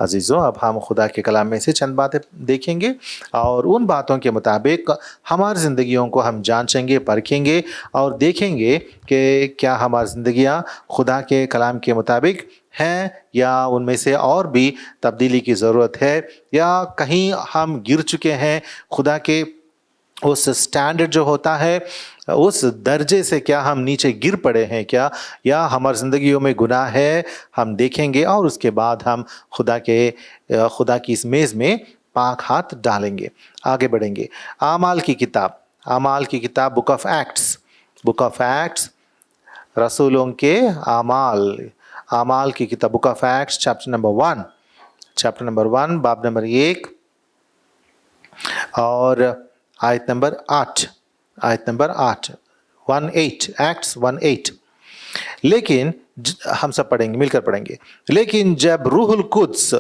अजीज़ों, अब हम खुदा के कलाम में से चंद बातें देखेंगे और उन बातों के मुताबिक हमारी ज़िंदगियों को हम जांचेंगे, परखेंगे और देखेंगे कि क्या हमारी ज़िंदगियाँ खुदा के कलाम के मुताबिक हैं या उनमें से और भी तब्दीली की ज़रूरत है, या कहीं हम गिर चुके हैं खुदा के उस स्टैंडर्ड जो होता है, उस दर्जे से क्या हम नीचे गिर पड़े हैं क्या, या हमारी ज़िंदगियों में गुनाह है। हम देखेंगे और उसके बाद हम खुदा की इस मेज़ में पाक हाथ डालेंगे, आगे बढ़ेंगे। आमाल की किताब बुक ऑफ एक्ट्स, रसूलों के आमाल की किताब book of acts chapter number 1 बाब नंबर 1 और आयत नंबर 8 एक्ट्स 1:8। लेकिन हम सब पढ़ेंगे, मिलकर पढ़ेंगे। लेकिन जब रूहुल कुद्स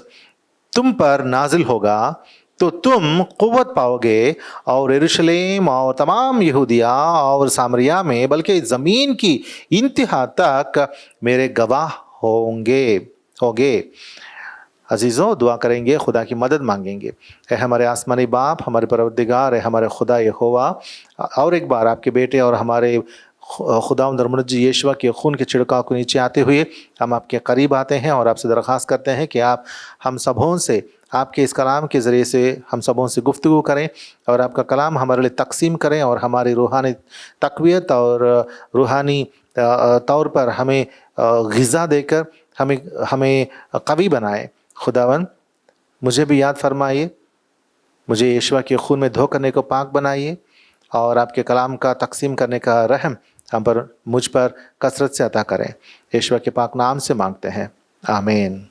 तुम पर नाजिल होगा तो तुम कुव्वत पाओगे और यरूशलेम और तमाम यहूदिया और सामरिया में बल्कि ज़मीन की इंतहा तक मेरे गवाह होगे। अजीज़ों, दुआ करेंगे, खुदा की मदद मांगेंगे। ए हमारे आसमानी बाप, हमारे परवरदिगार, ए हमारे खुदा यहोवा, और एक बार आपके बेटे और हमारे खुदावंद और मुनज्जी यीशुआ के खून के छिड़काव को नीचे आते हुए हम आपके करीब आते हैं और आपसे दरख्वास्त करते हैं कि आप हम सबों से आपके इस कलाम के ज़रिए से हम सबों से गुफ्तगू करें और आपका कलाम हमारे लिए तकसीम करें और हमारी रूहानी तक़वियत और रूहानी तौर पर हमें ग़िज़ा देकर हमें कवी बनाए। खुदावन, मुझे भी याद फरमाइए, मुझे यीशुआ के खून में धो करने को पाक बनाइए और आपके कलाम का तकसीम करने का रहम मुझ पर कसरत से अता करें। यीशुआ के पाक नाम से मांगते हैं, आमीन।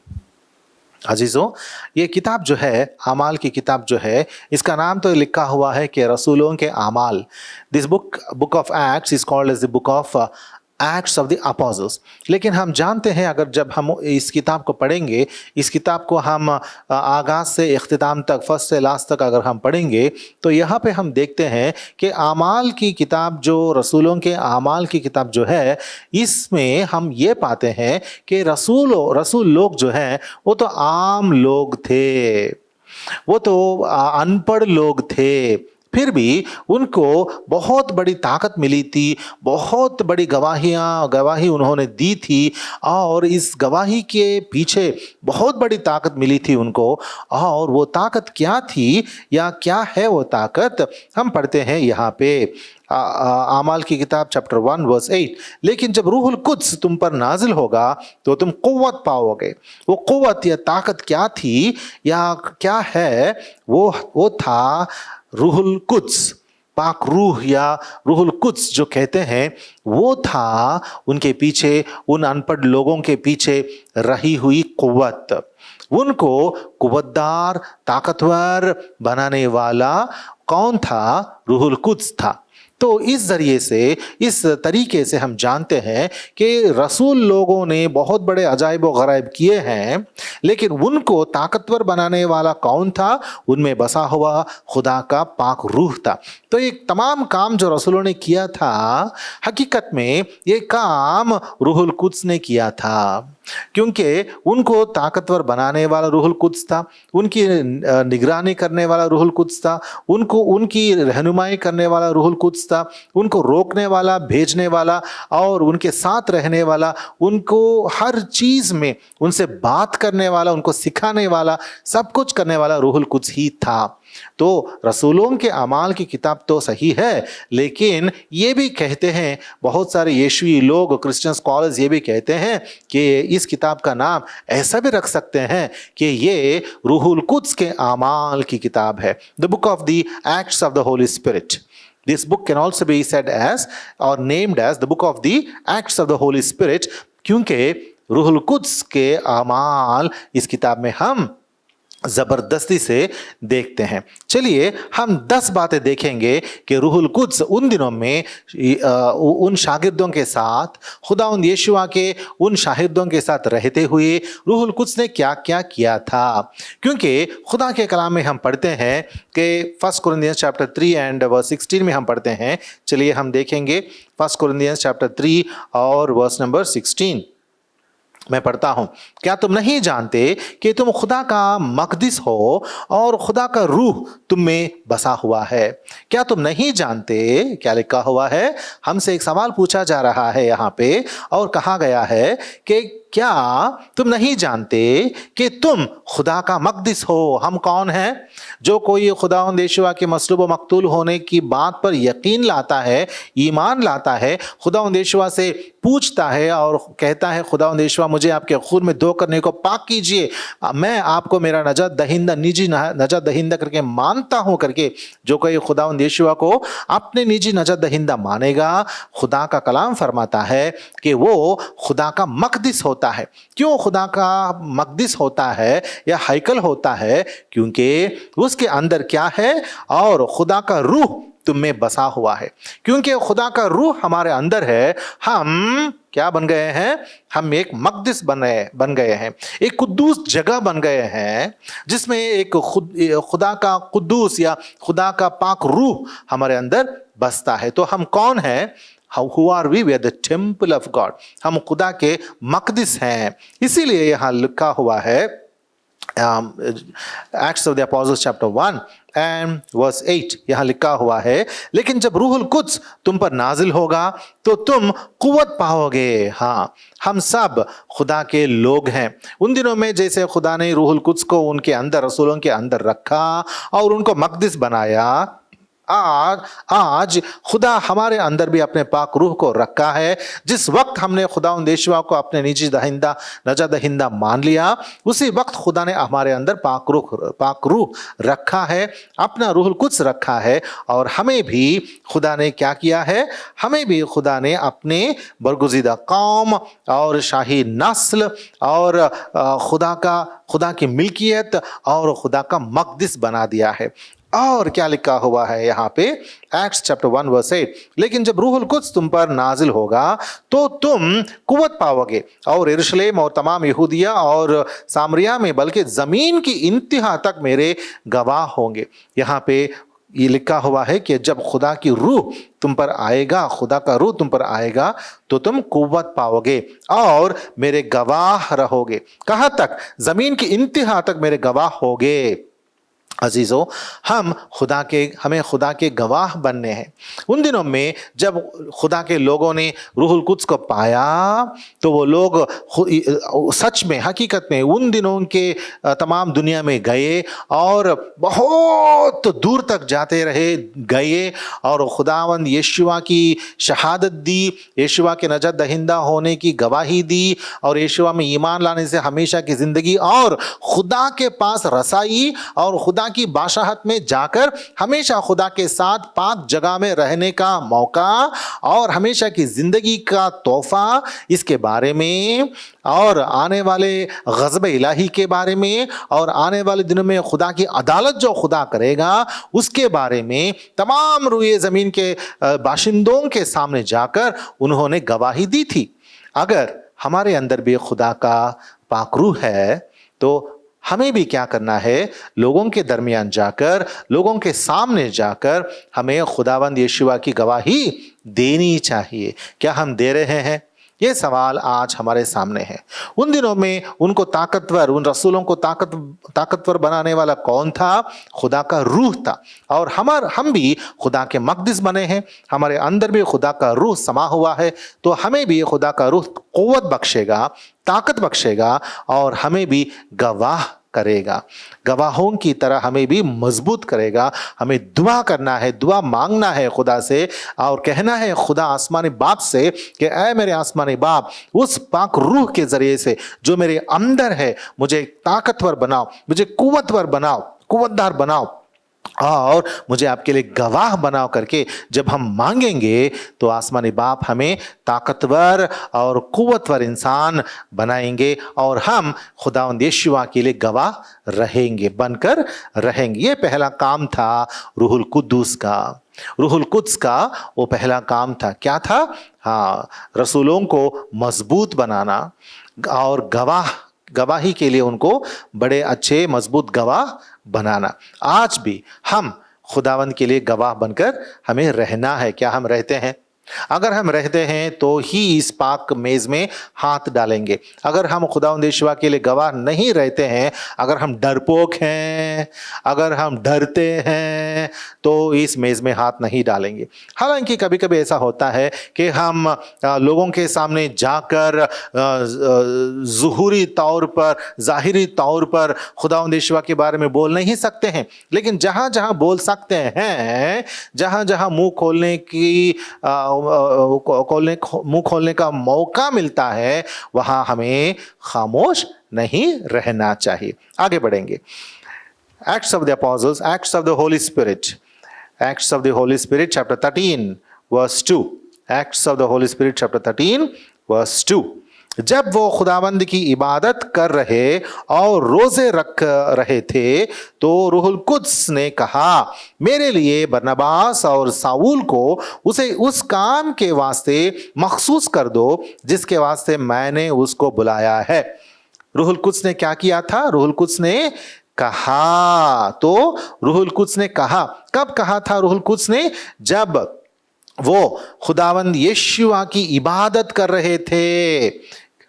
अजीज़ों, ये किताब जो है, आमाल की किताब जो है, इसका नाम तो लिखा हुआ है कि रसूलों के आमाल। This book of Acts is called as the book of Acts of the apostles. लेकिन हम जानते हैं, अगर जब हम इस किताब को पढ़ेंगे, इस किताब को हम आगाज़ से इख्तिताम तक, फर्स्ट से लास्ट तक अगर हम पढ़ेंगे, तो यहाँ पे हम देखते हैं कि आमाल की किताब, जो रसूलों के आमाल की किताब जो है, इसमें हम ये पाते हैं कि रसूल लोग जो हैं वो तो आम लोग थे, वो तो अनपढ़ लोग थे, फिर भी उनको बहुत बड़ी ताकत मिली थी, बहुत बड़ी गवाही उन्होंने दी थी और इस गवाही के पीछे बहुत बड़ी ताकत मिली थी उनको। और वो ताकत क्या थी या क्या है वो ताकत, हम पढ़ते हैं यहाँ पे आमाल की किताब चैप्टर 1 वर्स 8। लेकिन जब रूहुल कुद्स तुम पर नाजिल होगा तो तुम कुव्वत पाओगे। वो कुव्वत या ताकत क्या थी या क्या है, वो था रूहुल कुद्स, पाक रूह या रूहुल कुद्स जो कहते हैं, वो था उनके पीछे, उन अनपढ़ लोगों के पीछे रही हुई कुव्वत। उनको कुव्वतदार, ताकतवर बनाने वाला कौन था? रूहुल कुद्स था। तो इस जरिए से, इस तरीके से हम जानते हैं कि रसूल लोगों ने बहुत बड़े अजाइब व गराइब किए हैं, लेकिन उनको ताकतवर बनाने वाला कौन था? उनमें बसा हुआ खुदा का पाक रूह था। तो ये तमाम काम जो रसूलों ने किया था, हकीकत में ये काम रूहुल कुद्स ने किया था, क्योंकि उनको ताकतवर बनाने वाला रूहुल कुद्स था, उनकी निगरानी करने वाला रूहुल कुद्स था, उनको उनकी रहनुमाई करने वाला रूहुल कुद्स था, उनको रोकने वाला, भेजने वाला और उनके साथ रहने वाला, उनको हर चीज़ में उनसे बात करने वाला, उनको सिखाने वाला, सब कुछ करने वाला रूहुल कुद्स ही था। तो रसूलों के अमाल की किताब तो सही है, लेकिन ये भी कहते हैं बहुत सारे यीशुई लोग, क्रिश्चियन स्कॉलर्स ये भी कहते हैं कि इस किताब का नाम ऐसा भी रख सकते हैं कि ये रूहुल कुद्स के अमाल की किताब है, the book of the Acts of the Holy spirit. This book can also be said as or named as the book of the acts of the Holy Spirit, क्योंकि रूहुल कुद्स के अमाल इस किताब में हम ज़बरदस्ती से देखते हैं। चलिए हम 10 बातें देखेंगे कि रूहुल कुद्स उन दिनों में उन शागिर्दों के साथ, खुदावंद यीशुआ के उन शागिर्दों के साथ रहते हुए रूहुल कुद्स ने क्या क्या किया था। क्योंकि खुदा के कलाम में हम पढ़ते हैं कि 1 कोरिन्थियंस चैप्टर 3 एंड वर्स 16 में हम पढ़ते हैं। चलिए हम देखेंगे 1 कोरिन्थियंस चैप्टर 3 और वर्स नंबर 16। मैं पढ़ता हूं, क्या तुम नहीं जानते कि तुम खुदा का मकदिस हो और खुदा का रूह तुम में बसा हुआ है? क्या तुम नहीं जानते? क्या लिखा हुआ है? हमसे एक सवाल पूछा जा रहा है यहाँ पे और कहा गया है कि क्या तुम नहीं जानते कि तुम खुदा का मकदिस हो? हम कौन हैं? जो कोई खुदावंद यीशुआ के मसलूब व मकतूल होने की बात पर यकीन लाता है, ईमान लाता है, खुदावंद यीशुआ से पूछता है और कहता है खुदावंद यीशुआ मुझे आपके खून में धो करने को पाक कीजिए, मैं आपको मेरा नजात दहिंदा, निजी नजात दहिंदा करके मानता हूं करके जो कोई खुदावंद यीशुआ को अपने निजी नजात दहिंदा मानेगा, खुदा का कलाम फरमाता है कि वो खुदा का मकदिस होता है। क्यों खुदा का मकदिस होता है या हैकल होता है? क्योंकि उसके अंदर क्या है? और खुदा का रूह तुम में बसा हुआ है। क्योंकि खुदा का रूह हमारे अंदर है, हम क्या बन गए हैं? हम एक मकदिस बन गए हैं, एक कुद्दूस जगह बन गए हैं जिसमें एक खुदा का कुद्दूस या खुदा का पाक रूह हमारे अंदर बसता है। तो हम कौन हैं? Who are we? We are the temple of God. हम खुदा के मकदिस हैं। इसीलिए यहाँ लिखा हुआ है Acts of the Apostles chapter 1 and verse 8, यहाँ लिखा हुआ है, लेकिन जब रूहुल कुद्स तुम पर नाजिल होगा तो तुम कुव्वत पाओगे। हाँ, हम सब खुदा के लोग हैं। उन दिनों में जैसे खुदा ने रूहुल कुद्स को उनके अंदर, रसूलों के अंदर रखा और उनको मकदिस बनाया, आज खुदा हमारे अंदर भी अपने पाक रूह को रखा है। जिस वक्त हमने खुदावंद यीशुआ को अपने निजी दहिंदा, नजात दहिंदा मान लिया, उसी वक्त खुदा ने हमारे अंदर पाक रूह रखा है, अपना रूहुल कुद्स रखा है। और हमें भी खुदा ने क्या किया है? हमें भी खुदा ने अपने बरगुज़ीदा कौम और शाही नस्ल और खुदा की मिल्कियत और खुदा का मकदिस बना दिया है। और क्या लिखा हुआ है यहाँ पे एक्ट्स चैप्टर 1 वर्स 8, लेकिन जब रूहुल कुद्स तुम पर नाजिल होगा तो तुम कुव्वत पाओगे और यरूशलेम और तमाम यहूदिया और सामरिया में बल्कि जमीन की इंतहा तक मेरे गवाह होंगे। यहाँ पे ये लिखा हुआ है कि जब खुदा की रूह तुम पर आएगा, खुदा का रूह तुम पर आएगा तो तुम कुव्वत पाओगे और मेरे गवाह रहोगे। कहाँ तक? जमीन की इंतहा तक मेरे गवाह होगे। अजीज़ों, हमें खुदा के गवाह बनने हैं। उन दिनों में जब खुदा के लोगों ने रूहुल कुद्स को पाया तो वो लोग सच में, हकीकत में उन दिनों के तमाम दुनिया में गए और बहुत दूर तक जाते गए और खुदावंद यीशुआ की शहादत दी, यीशुआ के नजात दहिंदा होने की गवाही दी और यीशुआ में ईमान लाने से हमेशा की ज़िंदगी और खुदा के पास रसाई और खुदा की बादशाहत में जाकर हमेशा खुदा के साथ पाक जगह में रहने का मौका और हमेशा की जिंदगी का तोहफा, इसके बारे में और आने वाले गज़ब इलाही के बारे में और आने वाले दिनों में खुदा की अदालत जो खुदा करेगा उसके बारे में तमाम रुए ज़मीन के बाशिंदों के सामने जाकर उन्होंने गवाही दी थी। अगर हमारे अंदर भी खुदा का पाक रूह है तो हमें भी क्या करना है? लोगों के दरमियान जाकर, लोगों के सामने जाकर हमें खुदावंद यीशुआ की गवाही देनी चाहिए। क्या हम दे रहे हैं? ये सवाल आज हमारे सामने है। उन दिनों में उनको ताकतवर, उन रसूलों को ताकतवर बनाने वाला कौन था? खुदा का रूह था। और हम भी खुदा के मकदिस बने हैं, हमारे अंदर भी खुदा का रूह समा हुआ है। तो हमें भी खुदा का रूह क़ुव्वत बख्शेगा, ताकत बख्शेगा और हमें भी गवाह करेगा, गवाहों की तरह हमें भी मजबूत करेगा। हमें दुआ करना है, दुआ मांगना है खुदा से और कहना है खुदा आसमानी बाप से कि ऐ मेरे आसमानी बाप, उस पाक रूह के जरिए से जो मेरे अंदर है मुझे ताकतवर बनाओ, मुझे कुव्वतवर बनाओ, कुव्वतदार बनाओ और मुझे आपके लिए गवाह बनाओ करके जब हम मांगेंगे तो आसमानी बाप हमें ताकतवर और कुव्वतवर इंसान बनाएंगे और हम खुदावंद यीशुआ के लिए गवाह रहेंगे, बनकर रहेंगे। ये पहला काम था रूहुल कुद्दूस का, रूहुल कुद्स का वो पहला काम था। क्या था? हाँ, रसूलों को मजबूत बनाना और गवाही के लिए उनको बड़े अच्छे मजबूत गवाह बनाना। आज भी हम खुदावंद के लिए गवाह बनकर हमें रहना है। क्या हम रहते हैं? अगर हम रहते हैं तो ही इस पाक मेज में हाथ डालेंगे। अगर हम खुदावंद यीशुआ के लिए गवाह नहीं रहते हैं, अगर हम डरपोक हैं, अगर हम डरते हैं, तो इस मेज में हाथ नहीं डालेंगे। हालांकि कभी कभी ऐसा होता है कि हम लोगों के सामने जाकर ज़ुहूरी तौर पर, ज़ाहिरी तौर पर खुदावंद यीशुआ के बारे में बोल नहीं सकते हैं, लेकिन जहाँ जहाँ बोल सकते हैं, जहाँ जहाँ मुंह खोलने का मौका मिलता है, वहां हमें खामोश नहीं रहना चाहिए। आगे बढ़ेंगे। Acts of the apostles, Acts of the Holy Spirit, Acts of the Holy Spirit chapter 13 verse 2, Acts of the Holy Spirit chapter 13 verse 2। जब वो खुदाबंद की इबादत कर रहे और रोजे रख रहे थे, तो रूहुल कुद्स ने कहा, मेरे लिए बरनबास और साऊल को उसे उस काम के वास्ते मखसूस कर दो जिसके वास्ते मैंने उसको बुलाया है। रूहुल कुद्स ने क्या किया था? रूहुल कुद्स ने कहा। तो रूहुल कुद्स ने कहा, कब कहा था रूहुल कुद्स ने? जब वो खुदावंद यीशुआ की इबादत कर रहे थे।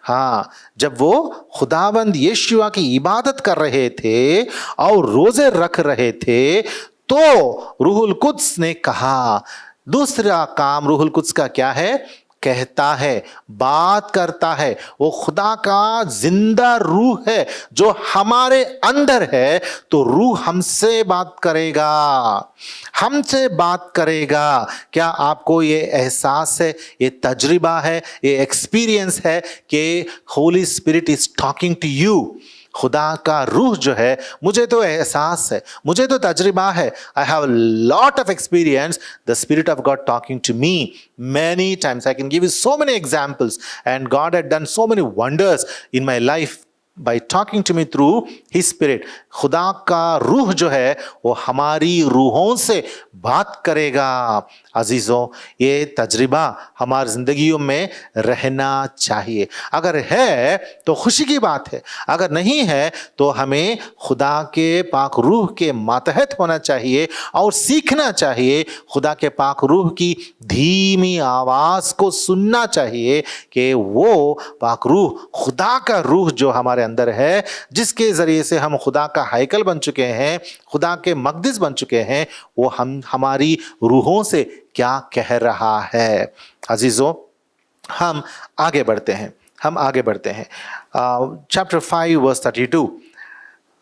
हाँ, जब वो खुदावंद यीशुआ की इबादत कर रहे थे और रोजे रख रहे थे, तो रूहुल कुद्स ने कहा। दूसरा काम रूहुल कुद्स का क्या है? कहता है, बात करता है। वो खुदा का जिंदा रूह है जो हमारे अंदर है, तो रूह हमसे बात करेगा, हमसे बात करेगा। क्या आपको ये एहसास है, ये तजुर्बा है, ये एक्सपीरियंस है कि Holy Spirit is talking to you? खुदा का रूह जो है, मुझे तो एहसास है, मुझे तो तजुर्बा है, I have lot of experience, the spirit of God talking to me many times. I can give you so many examples, and God had done so many wonders in my life by talking to me through His Spirit. खुदा का रूह जो है वो हमारी रूहों से बात करेगा। अजीजों, ये तजुर्बा हमारी जिंदगियों में रहना चाहिए। अगर है तो खुशी की बात है, अगर नहीं है तो हमें खुदा के पाक रूह के मातहत होना चाहिए और सीखना चाहिए। खुदा के पाक रूह की धीमी आवाज को सुनना चाहिए कि वो पाक रूह, खुदा का रूह जो हमारे अंदर है, जिसके जरिए से हम खुदा का हैकल बन चुके हैं, खुदा के मकदस बन चुके हैं, वो हमारी रूहों से क्या कह रहा है। अजीजों, हम आगे बढ़ते हैं, हम आगे बढ़ते हैं। चैप्टर 5 वर्स 32,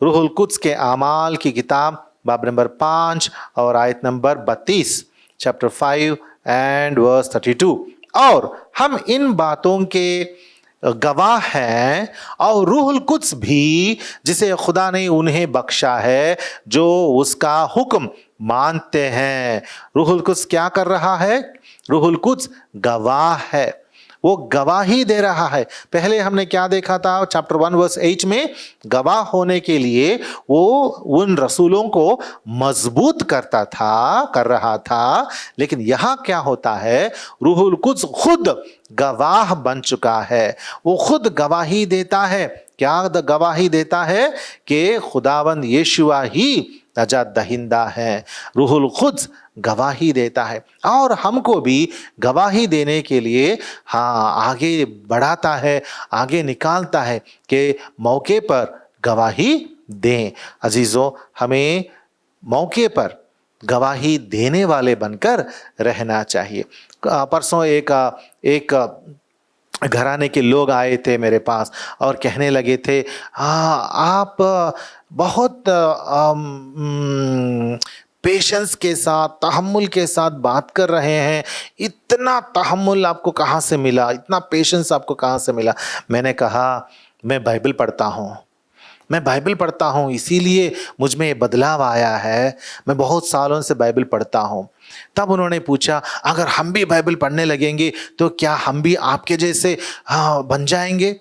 रूहुल कुद्स के आमाल की किताब बाब नंबर 5 और आयत नंबर 32, चैप्टर 5 एंड वर्स 32। और हम इन बातों के गवाह हैं, और रूहुल कुद्स भी जिसे खुदा ने उन्हें बख्शा है, जो उसका हुक्म मानते हैं। रूहुल कुद्स क्या कर रहा है? रूहुल कुद्स गवाह है, वो गवाही दे रहा है। पहले हमने क्या देखा था चैप्टर 1 वर्स 8 में? गवाह होने के लिए वो उन रसूलों को मजबूत कर रहा था। लेकिन यहाँ क्या होता है? रूहुल कुद्स खुद गवाह बन चुका है। वो खुद गवाही देता है। क्या गवाही देता है? कि खुदावंद यीशुआ ही नजात दहिंदा है। रूहुल कुद्स गवाही देता है और हमको भी गवाही देने के लिए आगे बढ़ाता है, आगे निकालता है कि मौके पर गवाही दें। अजीजों, हमें मौके पर गवाही देने वाले बनकर रहना चाहिए। परसों एक घराने के लोग आए थे मेरे पास और कहने लगे थे, आप बहुत पेशेंस के साथ, तहम्मुल के साथ बात कर रहे हैं। इतना तहम्मुल आपको कहाँ से मिला? इतना पेशेंस आपको कहाँ से मिला? मैंने कहा, मैं बाइबल पढ़ता हूँ, मैं बाइबल पढ़ता हूँ, इसीलिए मुझ में ये बदलाव आया है। मैं बहुत सालों से बाइबल पढ़ता हूँ। तब उन्होंने पूछा, अगर हम भी बाइबल पढ़ने लगेंगे तो क्या हम भी आपके जैसे बन जाएंगे?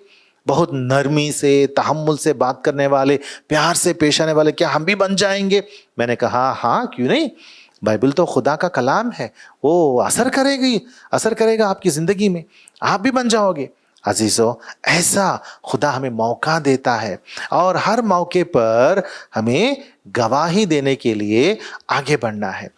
बहुत नरमी से, तहम्मुल से बात करने वाले, प्यार से पेश आने वाले, क्या हम भी बन जाएंगे? मैंने कहा, हाँ, क्यों नहीं। बाइबल तो खुदा का कलाम है, वो असर करेगा आपकी ज़िंदगी में, आप भी बन जाओगे। अजीज़ों, ऐसा खुदा हमें मौका देता है और हर मौके पर हमें गवाही देने के लिए आगे बढ़ना है।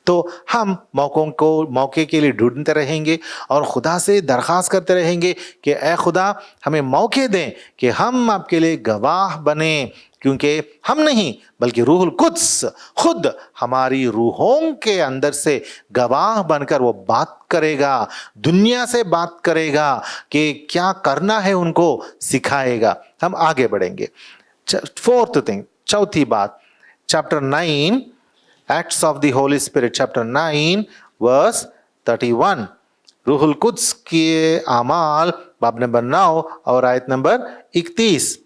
तो हम मौके के लिए ढूंढते रहेंगे और खुदा से दरख्वास्त करते रहेंगे कि ए खुदा हमें मौके दें कि हम आपके लिए गवाह बने, क्योंकि हम नहीं बल्कि रूहुल कुद्स खुद हमारी रूहों के अंदर से गवाह बनकर वो बात करेगा, दुनिया से बात करेगा कि क्या करना है उनको सिखाएगा। हम आगे बढ़ेंगे। फोर्थ थिंग, चौथी बात, chapter 9 Acts of the Holy Spirit, chapter 9 verse 31, रूहुल कुद्स के आमाल बाब नंबर 9 और आयत नंबर 31।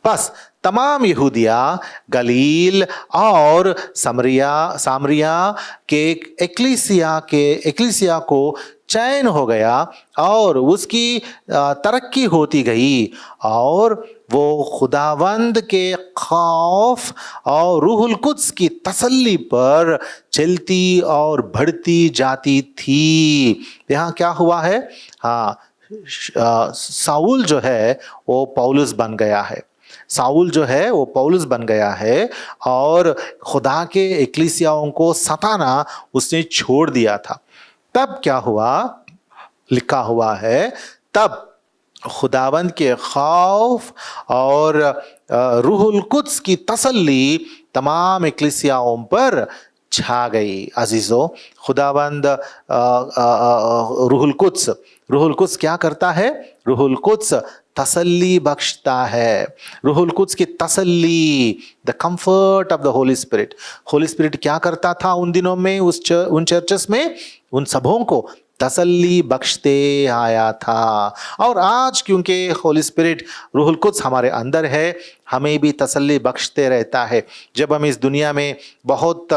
बस तमाम यहूदिया, गलील और सामरिया के एक्लीसिया को चैन हो गया और उसकी तरक्की होती गई और वो खुदावंद के खौफ और रूहुल कुद्स की तसल्ली पर चलती और बढ़ती जाती थी। यहाँ क्या हुआ है? हाँ, साउल जो है वो पौलुस बन गया है। साउल जो है वो पौलुस बन गया है और खुदा के एक्लीसियाओं को सताना उसने छोड़ दिया था। तब क्या हुआ? लिखा हुआ है, तब खुदावंद के खौफ और रूहुल कुद्स की तसल्ली तमाम एक्लीसियाओं पर छा गई। अजीजों, खुदावंद रूहुल कुद्स क्या करता है? रूहुल कुद्स तसल्ली बख्शता है। रूहुल कुद्स की तसल्ली, the comfort of the Holy spirit. Holi spirit क्या करता था उन दिनों में, उन चर्चेस में? उन सबों को तसल्ली बख्शते आया था। और आज क्योंकि होली स्पिरिट रूहुल कुद्स हमारे अंदर है, हमें भी तसल्ली बख्शते रहता है। जब हम इस दुनिया में बहुत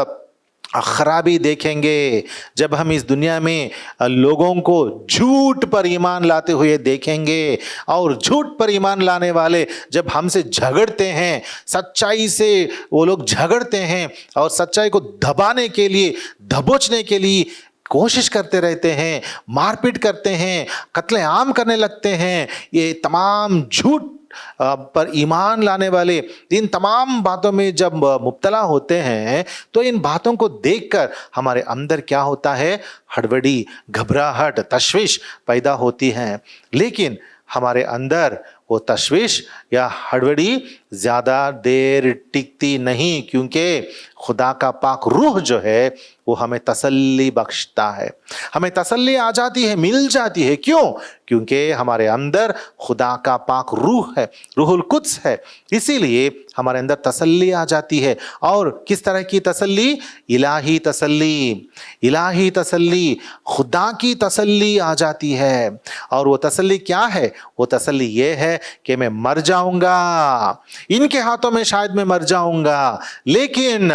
खराबी देखेंगे, जब हम इस दुनिया में लोगों को झूठ पर ईमान लाते हुए देखेंगे और झूठ पर ईमान लाने वाले जब हमसे झगड़ते हैं, सच्चाई से वो लोग झगड़ते हैं और सच्चाई को दबाने के लिए, दबोचने के लिए कोशिश करते रहते हैं, मारपीट करते हैं, कत्लेआम करने लगते हैं, ये तमाम झूठ पर ईमान लाने वाले इन तमाम बातों में जब मुब्तला होते हैं तो इन बातों को देखकर हमारे अंदर क्या होता है? हड़बड़ी, घबराहट, तशवीश पैदा होती है। लेकिन हमारे अंदर वो तशवीश या हड़बड़ी ज़्यादा देर टिकती नहीं, क्योंकि खुदा का पाक रूह जो है वो हमें तसल्ली बख्शता है। हमें तसल्ली आ जाती है, मिल जाती है। क्यों? क्योंकि हमारे अंदर खुदा का पाक रूह है, रूहुल कुद्स है, इसीलिए हमारे अंदर तसल्ली आ जाती है। और किस तरह की तसल्ली? इलाही तसल्ली, इलाही तसल्ली, खुदा की तसल्ली आ जाती है। और वो तसल्ली क्या है? वो तसल्ली ये है कि मैं मर जाऊंगा, इनके हाथों में शायद मैं मर जाऊंगा, लेकिन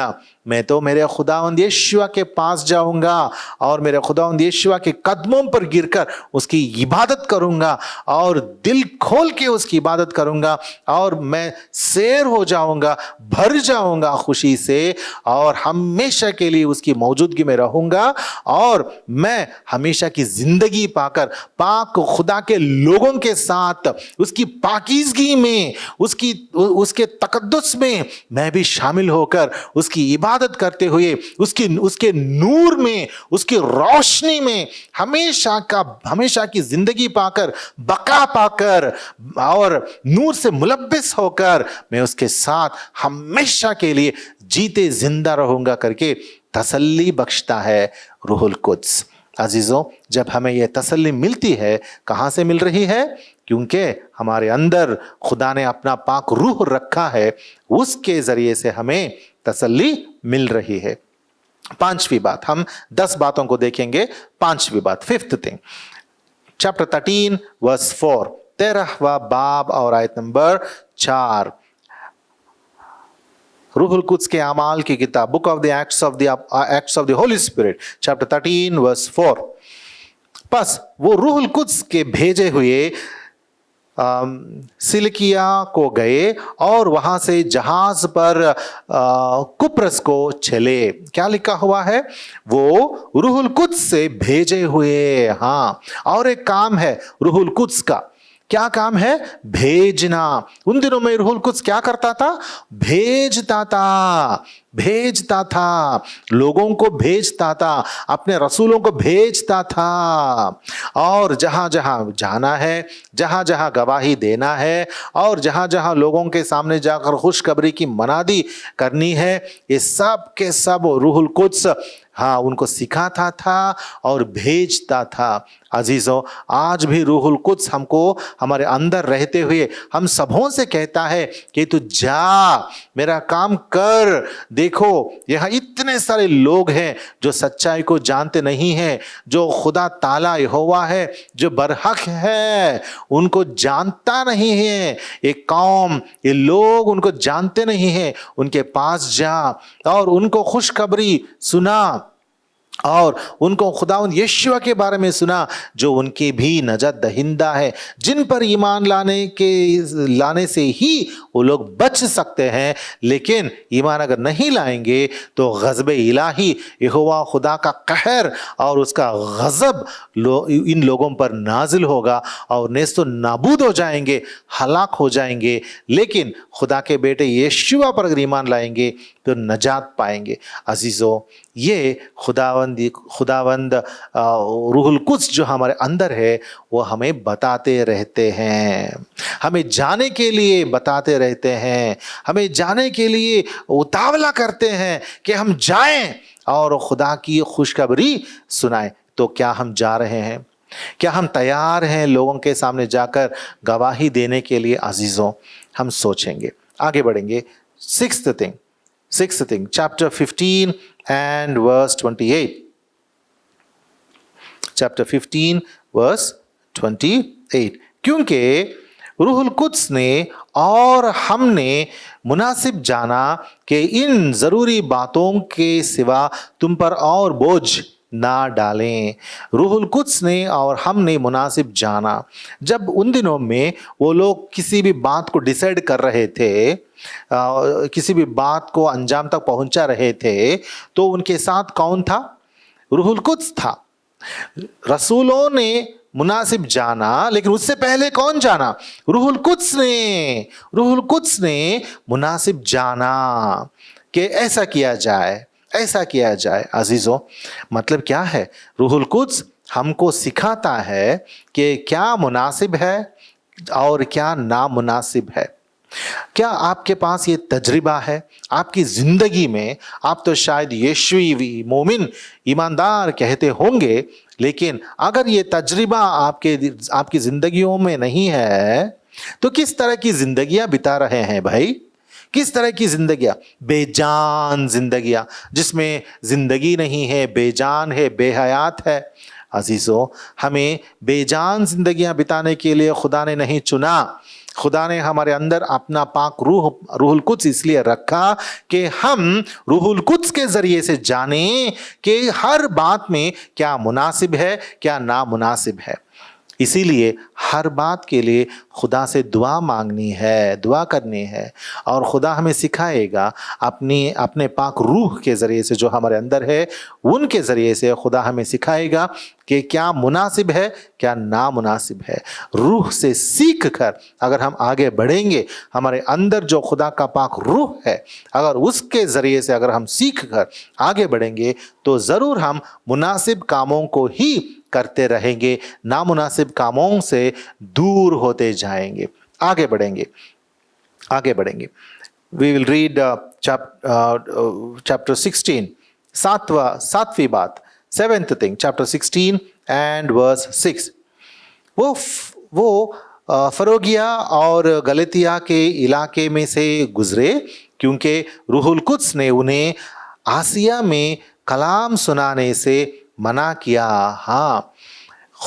मैं तो मेरे खुदावंद यीशुआ के पास जाऊंगा और मेरे खुदावंद यीशुआ के कदमों पर गिरकर उसकी इबादत करूंगा और दिल खोल के उसकी इबादत करूंगा और मैं सैर हो जाऊंगा, भर जाऊंगा खुशी से और हमेशा के लिए उसकी मौजूदगी में रहूंगा और मैं हमेशा की जिंदगी पाकर पाक खुदा के लोगों के साथ उसकी पाकीज़गी में, उसके तकद्दुस में मैं भी शामिल होकर उसकी इबादत करते हुए उसके नूर में, उसकी रोशनी में हमेशा की जिंदगी पाकर, बका पाकर और नूर से मुलब्बिस होकर मैं उसके साथ हमेशा के लिए जीते जिंदा रहूंगा करके तसल्ली बख्शता है रूहुल कुद्स। अजीजों, जब हमें यह तसल्ली मिलती है, कहां से मिल रही है? क्योंकि हमारे अंदर खुदा ने अपना पाक रूह रखा है, उसके जरिए से हमें तसल्ली मिल रही है। पांचवी बात, हम 10 बातों को देखेंगे। पांचवी बात, फिफ्थ थिंग, चैप्टर 13 वर्स 4, 13वां बाब और आयत नंबर 4, रूहुल कुद्स के अमाल की किताब, book of the Acts of the Holy Spirit, chapter 13 verse 4। बस वो रूहुल कुद्स के भेजे हुए सिलिकिया को गए और वहां से जहाज पर कुप्रस को चले। क्या लिखा हुआ है? वो रूहुल कुद्स से भेजे हुए। हाँ, और एक काम है रूहुल कुद्स का, क्या काम है? भेजना। उन दिनों में रूहुल कुद्स क्या करता था? भेजता था, भेजता था, लोगों को भेजता था, अपने रसूलों को भेजता था। और जहां जहां जाना है, जहां जहां गवाही देना है, और जहां जहां लोगों के सामने जाकर खुशखबरी की मनादी करनी है, ये सब के सब रूहुल कुद्स हाँ उनको सिखाता था और भेजता था। अजीजों, आज भी रूहुल कुद्स हमको हमारे अंदर रहते हुए हम सबों से कहता है कि तू जा, मेरा काम कर। देखो यहाँ इतने सारे लोग हैं जो सच्चाई को जानते नहीं हैं, जो खुदा ताला यहोवा है जो बरहक है उनको जानता नहीं है। ये कौम, ये लोग उनको जानते नहीं हैं। उनके पास जा और उनको खुशखबरी सुना और उनको खुदावंद यीशु के बारे में सुना जो उनके भी नजात दहिंदा है, जिन पर ईमान लाने से ही वो लोग बच सकते हैं। लेकिन ईमान अगर नहीं लाएंगे तो गज़ब इलाही, यहोवा खुदा का कहर और उसका गज़ब इन लोगों पर नाजिल होगा और नेस्तो नाबूद हो जाएंगे, हलाक हो जाएंगे। लेकिन खुदा के बेटे यीशु पर अगर ईमान लाएंगे तो नजात पाएंगे। अजीज़ों, ये खुदावंद रूहुल कुद्स जो हमारे अंदर है वो हमें बताते रहते हैं, हमें जाने के लिए बताते रहते हैं, हमें जाने के लिए उतावला करते हैं कि हम जाएं और खुदा की खुशखबरी सुनाएं। तो क्या हम जा रहे हैं? क्या हम तैयार हैं लोगों के सामने जाकर गवाही देने के लिए? अजीज़ों, हम सोचेंगे, आगे बढ़ेंगे। Sixth thing, chapter 15 and verse 28. Chapter 15 verse 28. क्योंकि रूहुल कुद्स ने और हमने मुनासिब जाना कि इन ज़रूरी बातों के सिवा तुम पर और बोझ ना डालें। रूहुल कुद्स ने और हमने मुनासिब जाना, जब उन दिनों में वो लोग किसी भी बात को डिसाइड कर रहे थे, किसी भी बात को अंजाम तक पहुंचा रहे थे, तो उनके साथ कौन था? रूहुल कुद्स था। रसूलों ने मुनासिब जाना, लेकिन उससे पहले कौन जाना? रूहुल कुद्स ने। रूहुल कुद्स ने मुनासिब जाना कि ऐसा किया जाए, ऐसा किया जाए। अजीजों, मतलब क्या है? रूहुल कुद्स हमको सिखाता है कि क्या मुनासिब है और क्या नामुनासिब है। क्या आपके पास ये तजर्बा है आपकी जिंदगी में? आप तो शायद यीशुई मोमिन ईमानदार कहते होंगे, लेकिन अगर ये तजर्बा आपकी जिंदगियों में नहीं है तो किस तरह की जिंदगियां बिता रहे हैं भाई? किस तरह की जिंदगियां? बेजान जिंदगियां, जिसमें जिंदगी नहीं है, बेजान है, बेहयात है। अजीजों, हमें बेजान जिंदगियां बिताने के लिए खुदा ने नहीं चुना। खुदा ने हमारे अंदर अपना पाक रूहुल कुद्स इसलिए रखा कि हम रूहुल कुद्स के जरिए से जाने कि हर बात में क्या मुनासिब है, क्या नामुनासिब है। इसीलिए हर बात के लिए खुदा से दुआ मांगनी है, दुआ करनी है, और खुदा हमें सिखाएगा अपने पाक रूह के ज़रिए से जो हमारे अंदर है, उनके ज़रिए से खुदा हमें सिखाएगा कि क्या मुनासिब है, क्या नामुनासिब है। रूह से सीख कर अगर हम आगे बढ़ेंगे, हमारे अंदर जो खुदा का पाक रूह है, अगर उसके ज़रिए से अगर हम सीख कर आगे बढ़ेंगे तो ज़रूर हम मुनासिब कामों को ही करते रहेंगे, नामुनासिब कामों से दूर होते जाएंगे। आगे बढ़ेंगे, आगे बढ़ेंगे। वी विल रीड चैप्टर 16, सातवीं बात, 7th thing, chapter 16 and verse 6। वो फरोगिया और गलतिया के इलाके में से गुजरे, क्योंकि रूहुल कुद्स ने उन्हें आसिया में कलाम सुनाने से मना किया। हाँ,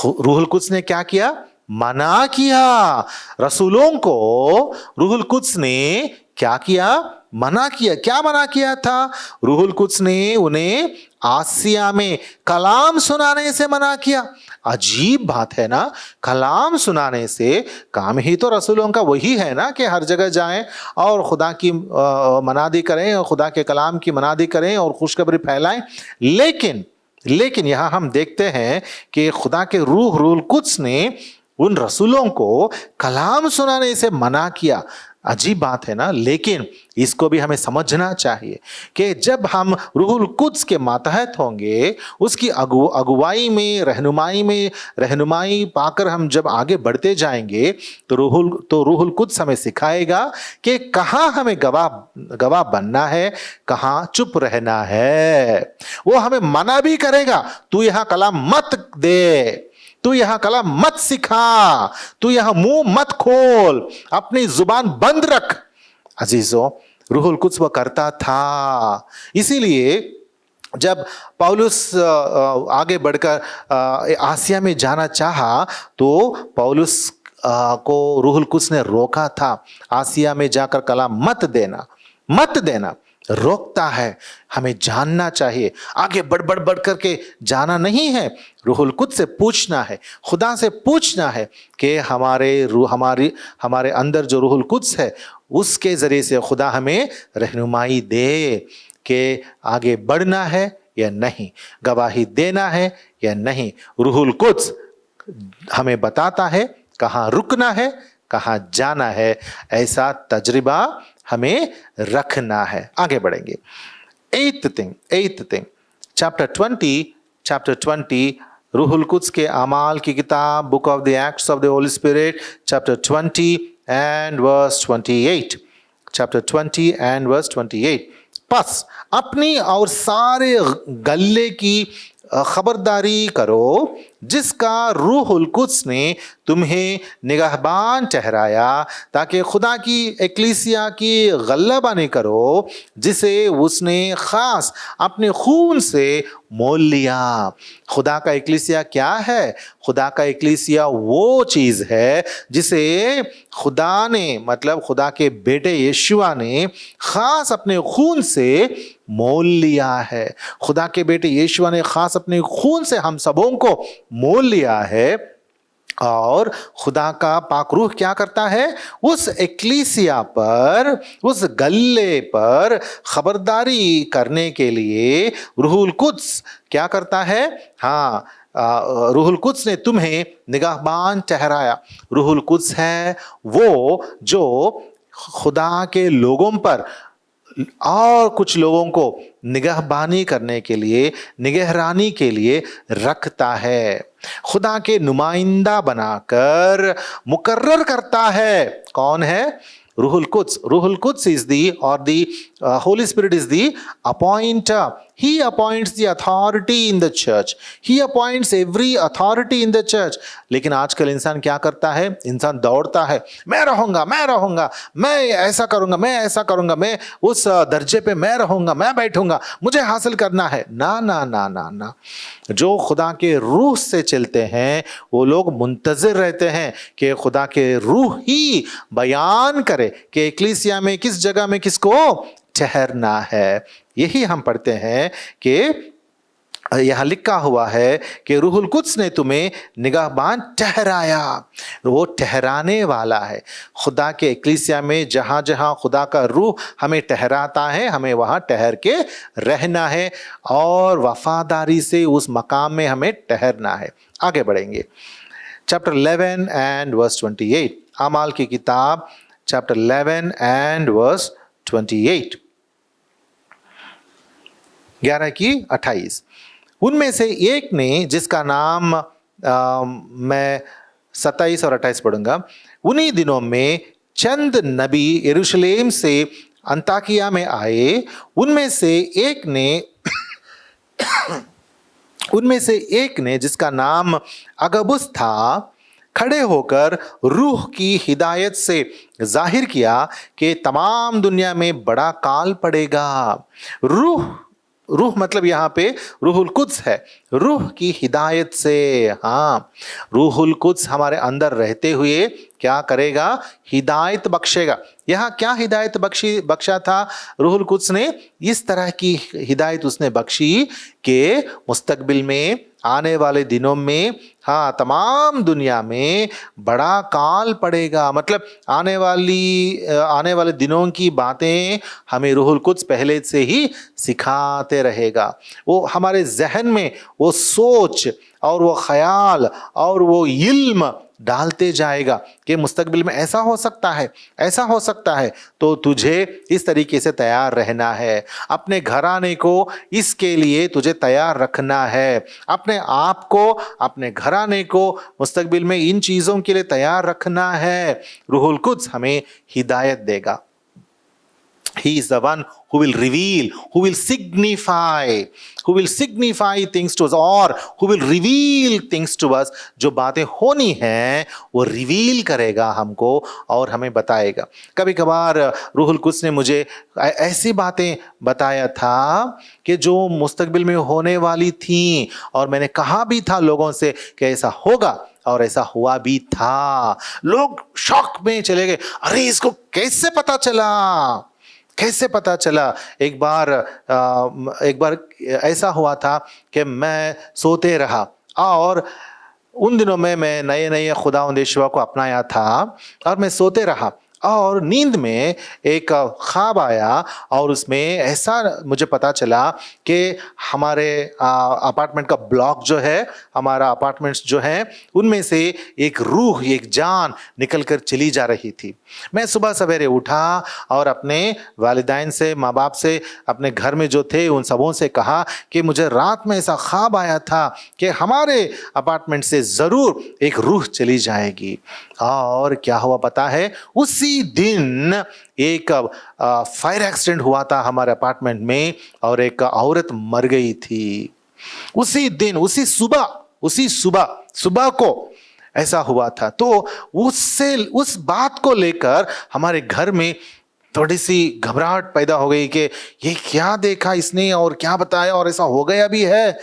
रूहुल कुद्स ने क्या किया? मना किया। रसूलों को रूहुल कुद्स ने क्या किया? मना किया। क्या मना किया था? रूहुल कुद्स ने उन्हें आसिया में कलाम सुनाने से मना किया। अजीब बात है ना, कलाम सुनाने से। काम ही तो रसूलों का वही है ना कि हर जगह जाएं और खुदा की मनादी करें और खुदा के कलाम की मनादी करें और खुशखबरी फैलाएं। लेकिन यहाँ हम देखते हैं कि खुदा के रूहुल कुद्स ने उन रसूलों को कलाम सुनाने से मना किया। अजीब बात है ना, लेकिन इसको भी हमें समझना चाहिए कि जब हम रूहुल कुद्स के मातहत होंगे, उसकी अगुवाई में, रहनुमाई पाकर हम जब आगे बढ़ते जाएंगे, तो रूहुल कुद्स हमें सिखाएगा कि कहाँ हमें गवाह बनना है, कहाँ चुप रहना है। वो हमें मना भी करेगा, तू यहां कलाम मत दे, तू यहां कलाम मत सिखा, तू यहां मुंह मत खोल, अपनी जुबान बंद रख। अजीजों, रूहुल कुद्स वो करता था। इसीलिए जब पौलुस आगे बढ़कर आसिया में जाना चाहा, तो पौलुस को रूहुल कुद्स ने रोका था। आसिया में जाकर कलाम मत देना, रोकता है। हमें जानना चाहिए, आगे बढ़ करके जाना नहीं है। रूहुल कुद्स से पूछना है, खुदा से पूछना है कि हमारे अंदर जो रूहुल कुद्स है, उसके जरिए से खुदा हमें रहनुमाई दे कि आगे बढ़ना है या नहीं, गवाही देना है या नहीं। रूहुल कुद्स हमें बताता है कहाँ रुकना है, कहाँ जाना है। ऐसा तजर्बा हमें रखना है। आगे बढ़ेंगे। एट्थ थिंग, चैप्टर 20 रूहुल कुद्स के अमाल की किताब, book of the Acts of the Holy Spirit, chapter 20 and verse 28। Chapter 20 and verse 28। बस अपनी और सारे गल्ले की खबरदारी करो, जिसका रूहुल कुद्स ने तुम्हें निगहबान ठहराया, ताकि खुदा की एक्लीसिया की गल्लाबानी करो, जिसे उसने खास अपने खून से मोल लिया। खुदा का एक्लीसिया क्या है? खुदा का एक्लीसिया वो चीज़ है जिसे खुदा ने, मतलब खुदा के बेटे यीशुआ ने खास अपने खून से मोल लिया है। खुदा के बेटे यीशुआ ने खास अपने खून से हम सबों को मोल लिया है। और खुदा का पाक रूह क्या करता है? उस एक्लीसिया पर, उस गल्ले पर खबरदारी करने के लिए रूहुल कुद्स क्या करता है? हाँ, रूहुल कुद्स ने तुम्हें निगाहबान ठहराया। रूहुल कुद्स है वो जो खुदा के लोगों पर और कुछ लोगों को निगहबानी करने के लिए, निगहरानी के लिए रखता है। खुदा के नुमाइंदा बनाकर मुकर्रर करता है। कौन है? रूहुल कुद्स। रूहुल कुद्स इज दी, और the Holy Spirit is the appointer. He appoints the authority in the church. He appoints every authority in the church. लेकिन आजकल इंसान क्या करता है? इंसान दौड़ता है, मैं रहूंगा, मैं ऐसा करूंगा, मैं उस दर्जे पे मैं रहूंगा, मैं बैठूंगा, मुझे हासिल करना है। ना ना ना ना ना, जो खुदा के रूह से चलते हैं वो लोग मुंतजिर रहते हैं कि खुदा के रूह ही बयान करे कि एक्लीसिया में किस जगह में किसको ठहरना है। यही हम पढ़ते हैं कि यहाँ लिखा हुआ है कि रूहुल कुद्स ने तुम्हें निगाहबान ठहराया। वो ठहराने वाला है। खुदा के एक्लीसिया में जहाँ जहाँ खुदा का रूह हमें ठहराता है, हमें वहाँ ठहर के रहना है और वफादारी से उस मकाम में हमें ठहरना है। आगे बढ़ेंगे। Chapter 11 and verse 28। अमाल की किताब चैप्टर 11 एंड वर्स 28। 11 की 28। उनमें से एक ने, जिसका नाम मैं 27 और 28 पढ़ूंगा। उन्हीं दिनों में चंद नबी यरूशलेम से अंताकिया में आए। उनमें से एक ने जिसका नाम अगबुस था, खड़े होकर रूह की हिदायत से जाहिर किया कि तमाम दुनिया में बड़ा काल पड़ेगा। रूह मतलब यहाँ पे रूहुल कुद्स है। रूह की हिदायत से, हाँ, रूहुल कुद्स हमारे अंदर रहते हुए क्या करेगा? हिदायत बख्शेगा। यहाँ क्या हिदायत बख्शा था रूहुल कुद्स ने? इस तरह की हिदायत उसने बख्शी कि मुस्तकबिल में, आने वाले दिनों में, हाँ, तमाम दुनिया में बड़ा काल पड़ेगा। मतलब आने वाले दिनों की बातें हमें रूहुल कुद्स पहले से ही सिखाते रहेगा। वो हमारे जहन में वो सोच और वो ख्याल और वो इल्म डालते जाएगा कि मुस्तकबिल में ऐसा हो सकता है, ऐसा हो सकता है, तो तुझे इस तरीके से तैयार रहना है। अपने घराने को इसके लिए तुझे तैयार रखना है। अपने आप को, अपने घराने को मुस्तकबिल में इन चीज़ों के लिए तैयार रखना है। रूहुल कुद्स हमें हिदायत देगा। He is the one who will reveal, who will signify things to us, or who will reveal things to us। जो बातें होनी हैं वो रिवील करेगा हमको और हमें बताएगा। कभी कभार रूहुल कुद्स ने मुझे ऐसी बातें बताया था कि जो मुस्तकबिल में होने वाली थी, और मैंने कहा भी था लोगों से कि ऐसा होगा, और ऐसा हुआ भी था। लोग शॉक में चले गए, अरे इसको कैसे पता चला, कैसे पता चला। एक बार ऐसा हुआ था कि मैं सोते रहा, और उन दिनों में मैं नए नए खुदावंद यहोवा को अपनाया था, और मैं सोते रहा और नींद में एक ख्वाब आया, और उसमें ऐसा मुझे पता चला कि हमारे अपार्टमेंट का ब्लॉक जो है, हमारा अपार्टमेंट्स जो हैं, उनमें से एक रूह, एक जान निकल कर चली जा रही थी। मैं सुबह सवेरे उठा और अपने वालिदैन से, माँ बाप से, अपने घर में जो थे उन सबों से कहा कि मुझे रात में ऐसा ख्वाब आया था कि हमारे अपार्टमेंट से ज़रूर एक रूह चली जाएगी। और क्या हुआ पता है, उसी दिन एक फायर एक्सीडेंट हुआ था हमारे अपार्टमेंट में, और एक औरत मर गई थी। उसी दिन, उसी सुबह को ऐसा हुआ था। तो उस बात को लेकर हमारे घर में थोड़ी सी घबराहट पैदा हो गई कि ये क्या देखा इसने और क्या बताया, और ऐसा हो गया भी है,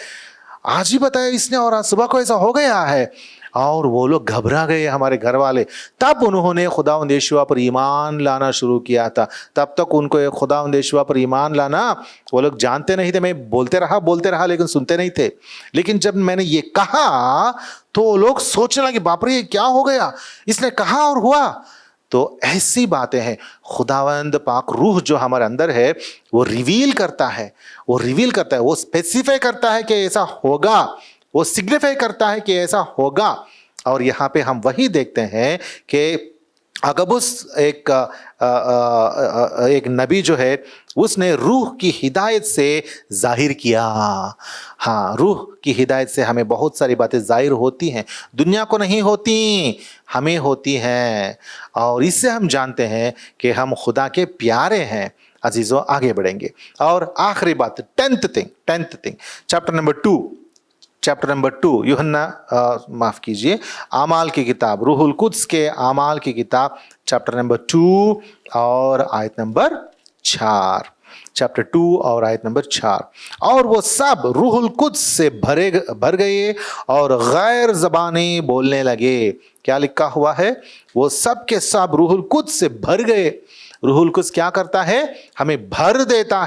आज ही बताया इसने और आज सुबह को ऐसा हो गया है। और वो लोग घबरा गए, हमारे घर वाले। तब उन्होंने खुदावंद यहोवा पर ईमान लाना शुरू किया था। तब तक उनको खुदावंद यहोवा पर ईमान लाना वो लोग जानते नहीं थे। मैं बोलते रहा लेकिन सुनते नहीं थे। लेकिन जब मैंने ये कहा तो वो लोग सोचने लगे, बाप रे ये क्या हो गया, इसने कहा और हुआ। तो ऐसी बातें हैं। खुदावंद पाक रूह जो हमारे अंदर है वो रिवील करता है, वो स्पेसिफाई करता है कि ऐसा होगा, वो सिग्निफाई करता है कि ऐसा होगा। और यहाँ पे हम वही देखते हैं कि अगबुस एक नबी जो है उसने रूह की हिदायत से जाहिर किया। हाँ, रूह की हिदायत से हमें बहुत सारी बातें जाहिर होती हैं, दुनिया को नहीं होती, हमें होती हैं। और इससे हम जानते हैं कि हम खुदा के प्यारे हैं। अजीजों, आगे बढ़ेंगे। और आखिरी बात, टेंथ थिंग, चैप्टर नंबर 2 यूहन्ना माफ़ कीजिए, आमाल की किताब, रूहुल कुद्स के आमाल की किताब, चैप्टर नंबर 2 और आयत नंबर 4। चैप्टर 2 और आयत नंबर 4। और वो सब रूहुल कुद्स से भर गए और गैर ज़बानें बोलने लगे। क्या लिखा हुआ है? वो सब के सब रूहुल कुद्स से भर गए। रूहुल कुद्स क्या करता है? हमें भर देता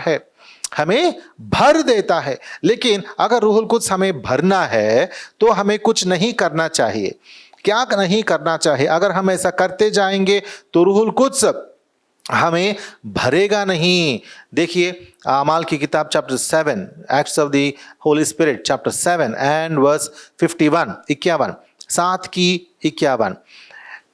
है। लेकिन अगर रूहुल कुद्स हमें भरना है तो हमें कुछ नहीं करना चाहिए। क्या नहीं करना चाहिए? अगर हम ऐसा करते जाएंगे तो रूहुल कुद्स हमें भरेगा नहीं। देखिए आमाल की किताब chapter 7, Acts of the Holy Spirit chapter 7 and verse 51, 7 की 51।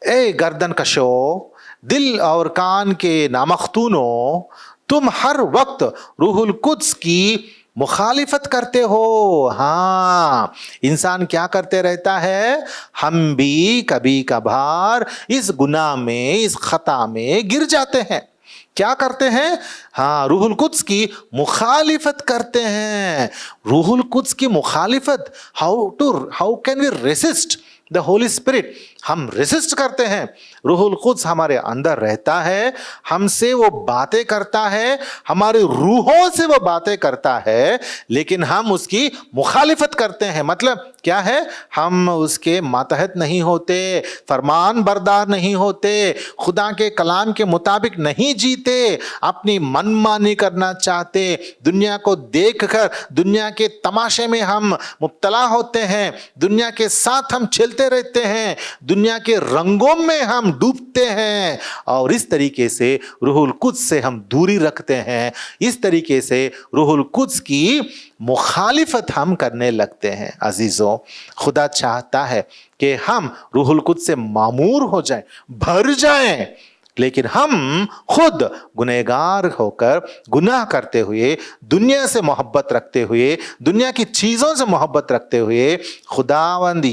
ए गर्दन कशो, दिल और कान के नामख्तूनों, तुम हर वक्त रूहुल कुद्स की मुखालिफत करते हो। हाँ, इंसान क्या करते रहता है? हम भी कभी कभार इस गुनाह में, इस खता में गिर जाते हैं। क्या करते हैं? हाँ, रूहुल कुद्स की मुखालिफत करते हैं। रूहुल कुद्स की मुखालिफत, how can we resist the Holy Spirit? हम रेसिस्ट करते हैं। रूहुल कुद्स हमारे अंदर रहता है, हमसे वो बातें करता है, हमारे रूहों से वो बातें करता है, लेकिन हम उसकी मुखालिफत करते हैं। मतलब क्या है? हम उसके मातहत नहीं होते, फरमान बरदार नहीं होते, खुदा के कलाम के मुताबिक नहीं जीते, अपनी मनमानी करना चाहते, दुनिया को देखकर दुनिया के तमाशे में हम मुब्तला होते हैं, दुनिया के साथ हम चलते रहते हैं, दुनिया के रंगों में हम डूबते हैं और इस तरीके से रूहुल कुद्स से हम दूरी रखते हैं, इस तरीके से रूहुल कुद्स की मुखालिफत हम करने लगते हैं। अजीजों, खुदा चाहता है कि हम रूहुल कुद्स से मामूर हो जाएं, भर जाएं, लेकिन हम खुद गुनहगार होकर गुनाह करते हुए, दुनिया से मोहब्बत रखते हुए, दुनिया की चीज़ों से मोहब्बत रखते हुए खुदावंद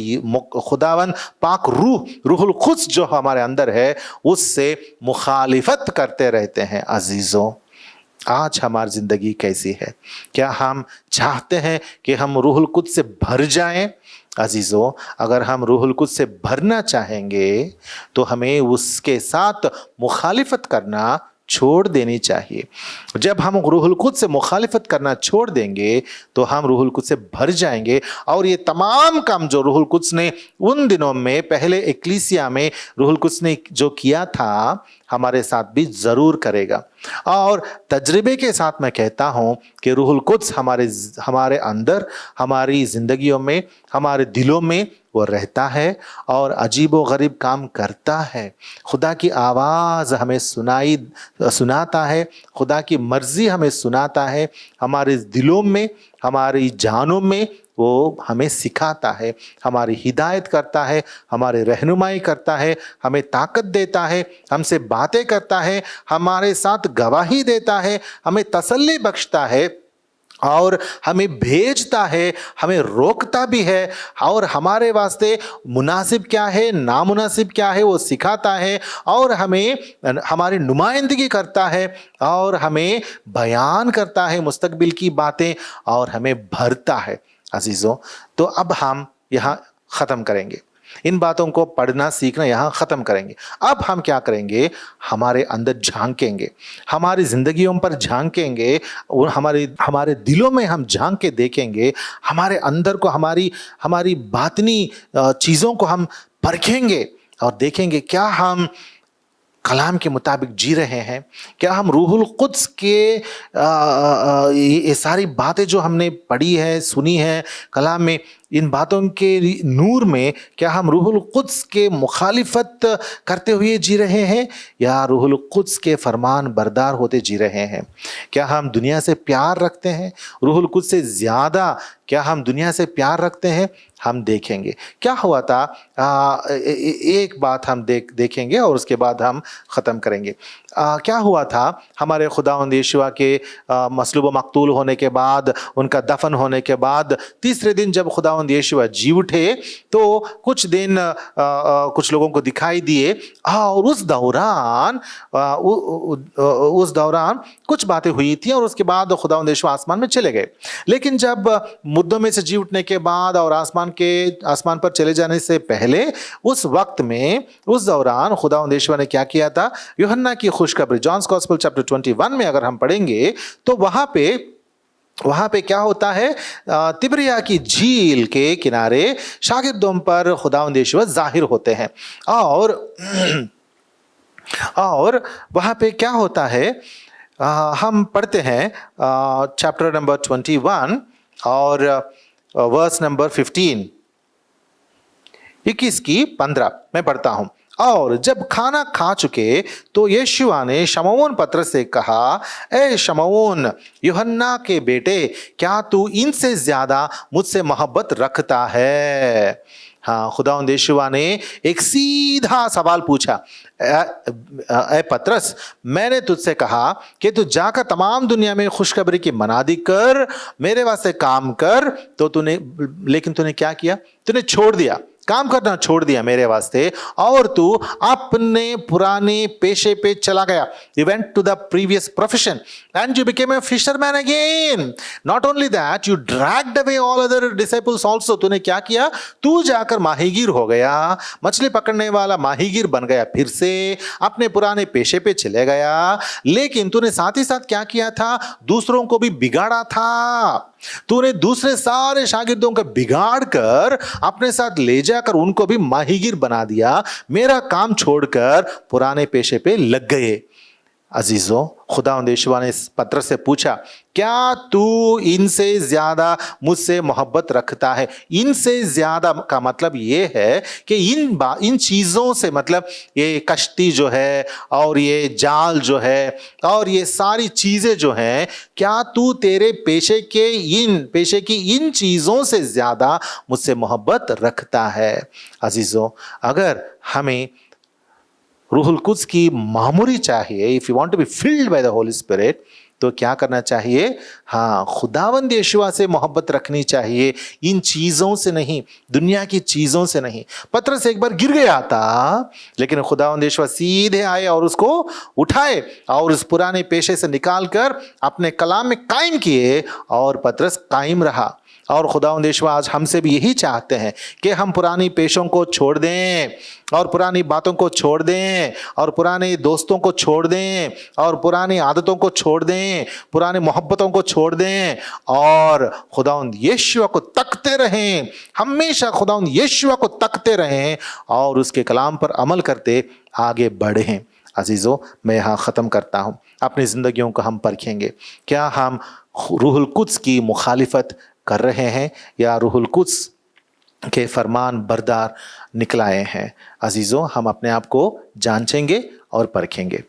पाक रूहुल कुद्स जो हमारे अंदर है उससे मुखालिफत करते रहते हैं। अजीज़ों, आज हमारी ज़िंदगी कैसी है? क्या हम चाहते हैं कि हम रूहुल कुद्स से भर जाएं? अजीज़ों, अगर हम रूहुल कुद्स से भरना चाहेंगे तो हमें उसके साथ मुखालिफत करना छोड़ देनी चाहिए। जब हम रूहुल कुद्स से मुखालिफत करना छोड़ देंगे तो हम रूहुल कुद्स से भर जाएंगे और ये तमाम काम जो रूहुल कुद्स ने उन दिनों में पहले एक्लीसिया में रूहुल कुद्स ने जो किया था हमारे साथ भी ज़रूर करेगा। और तजर्बे के साथ मैं कहता हूँ कि रूहुल कुद्स हमारे अंदर, हमारी ज़िंदगियों में, हमारे दिलों में वो रहता है और अजीब व गरीब काम करता है। खुदा की आवाज़ हमें सुनाता है, खुदा की मर्ज़ी हमें सुनाता है, हमारे दिलों में, हमारी जानों में वो हमें सिखाता है, हमारी हिदायत करता है, हमारी रहनुमाई करता है, हमें ताकत देता है, हमसे बातें करता है, हमारे साथ गवाही देता है, हमें तसल्ली बख्शता है और हमें भेजता है, हमें रोकता भी है और हमारे वास्ते मुनासिब क्या है, नामुनासिब क्या है वो सिखाता है और हमें हमारी नुमाइंदगी करता है और हमें बयान करता है मुस्तकबिल की बातें और हमें भरता है। अजीज़ों, तो अब हम यहाँ ख़त्म करेंगे, इन बातों को पढ़ना सीखना यहाँ ख़त्म करेंगे। अब हम क्या करेंगे? हमारे अंदर झांकेंगे, हमारी ज़िंदगियों पर झांकेंगे और हमारे दिलों में हम झांक के देखेंगे, हमारे अंदर को, हमारी बातनी चीज़ों को हम परखेंगे और देखेंगे क्या हम कलाम के मुताबिक जी रहे हैं, क्या हम रूहुल कुद्स के ये सारी बातें जो हमने पढ़ी है, सुनी है कलाम में, इन बातों के नूर में क्या हम रूहुल कुद्स के मुखालिफत करते हुए जी रहे हैं या रूहुल कुद्स के फरमान बरदार होते जी रहे हैं? क्या हम दुनिया से प्यार रखते हैं? रूहुल कुद्स से ज़्यादा क्या हम दुनिया से प्यार रखते हैं? हम देखेंगे क्या हुआ था। एक बात हम देखेंगे और उसके बाद हम ख़त्म करेंगे। क्या हुआ था हमारे खुदावंद यीशुआ के मसलूब व मकतूल होने के बाद, उनका दफन होने के बाद तीसरे दिन जब खुदावंद यीशुआ जी उठे तो कुछ दिन कुछ लोगों को दिखाई दिए और उस दौरान कुछ बातें हुई थी और उसके बाद खुदावंद यीशुआ आसमान में चले गए। लेकिन जब मुर्दों में से जी उठने के बाद और आसमान पर चले जाने से पहले उस वक्त में, उस दौरान खुदावंद यीशुआ ने क्या किया था? यूहन्ना की खुशखबरी जॉन्स गॉस्पेल चैप्टर 21 में अगर हम पढ़ेंगे तो वहां पे क्या होता है? तिबरिया की झील के किनारे शागिर्दों पर खुदावंद यीशुआ जाहिर होते हैं और वहां पे क्या होता है? हम पढ़ते हैं चैप्टर नंबर 21 और वर्स नंबर 21 की 15 मैं पढ़ता हूं। और जब खाना खा चुके तो यीशुआ ने शमौन पतरस से कहा, ए शमौन यूहन्ना के बेटे, क्या तू इनसे ज्यादा मुझसे मोहब्बत रखता है? हाँ, खुदावंद यीशुआ ने एक सीधा सवाल पूछा, ए पतरस, मैंने तुझसे कहा कि तू जाकर तमाम दुनिया में खुशखबरी की मनादी कर, मेरे वास्ते काम कर, तो लेकिन तूने क्या किया? तूने छोड़ दिया, काम करना छोड़ दिया मेरे वास्ते और तू अपने पुराने पेशे पे चला गया। You went to the previous profession and you became a fisherman again. Not only that, you dragged away all other disciples also. तूने क्या किया? तू जाकर माहीगीर हो गया, मछली पकड़ने वाला माहीगीर बन गया, फिर से अपने पुराने पेशे पे चले गया। लेकिन तूने साथ ही साथ क्या किया था? दूसरों को भी बिगाड़ा था। तूने दूसरे सारे शागिर्दों को बिगाड़ कर अपने साथ ले जाकर उनको भी माहीगीर बना दिया। मेरा काम छोड़कर पुराने पेशे पे लग गए। अजीजों, खुदावंद यीशुआ ने पतरस से पूछा, क्या तू इनसे ज्यादा मुझसे मोहब्बत रखता है? इनसे ज्यादा का मतलब ये है कि इन चीजों से, मतलब ये कश्ती जो है और ये जाल जो है और ये सारी चीजें जो हैं, क्या तू तेरे पेशे की इन चीजों से ज्यादा मुझसे मोहब्बत रखता है? अजीजों, अगर हमें रूहुल कुद्स की मामूरी चाहिए, if you want to be filled by the Holy Spirit, तो क्या करना चाहिए? हाँ, खुदावंद यीशुआ से मोहब्बत रखनी चाहिए, इन चीज़ों से नहीं, दुनिया की चीज़ों से नहीं। पतरस एक बार गिर गया था, लेकिन खुदावंद यीशुआ सीधे आए और उसको उठाए और उस पुराने पेशे से निकालकर अपने कलाम में कायम किए और पतरस कायम रहा। और खुदावंद यीशुआ आज हमसे भी यही चाहते हैं कि हम पुरानी पेशों को छोड़ दें और पुरानी बातों को छोड़ दें और पुराने दोस्तों को छोड़ दें और पुरानी आदतों को छोड़ दें, पुरानी मोहब्बतों को छोड़ दें और खुदावंद यीशुआ को तकते रहें। हमेशा खुदावंद यीशुआ को तकते रहें और उसके कलाम पर अमल करते आगे बढ़ें। अजीज़ों, मैं यहाँ ख़त्म करता हूँ। अपनी ज़िंदगियों को हम परखेंगे, क्या हम रूहुल कुद्स की मुखालिफत कर रहे हैं या रूहुल कुद्स के फरमान बरदार निकलाए हैं? अजीज़ों, हम अपने आप को जांचेंगे और परखेंगे।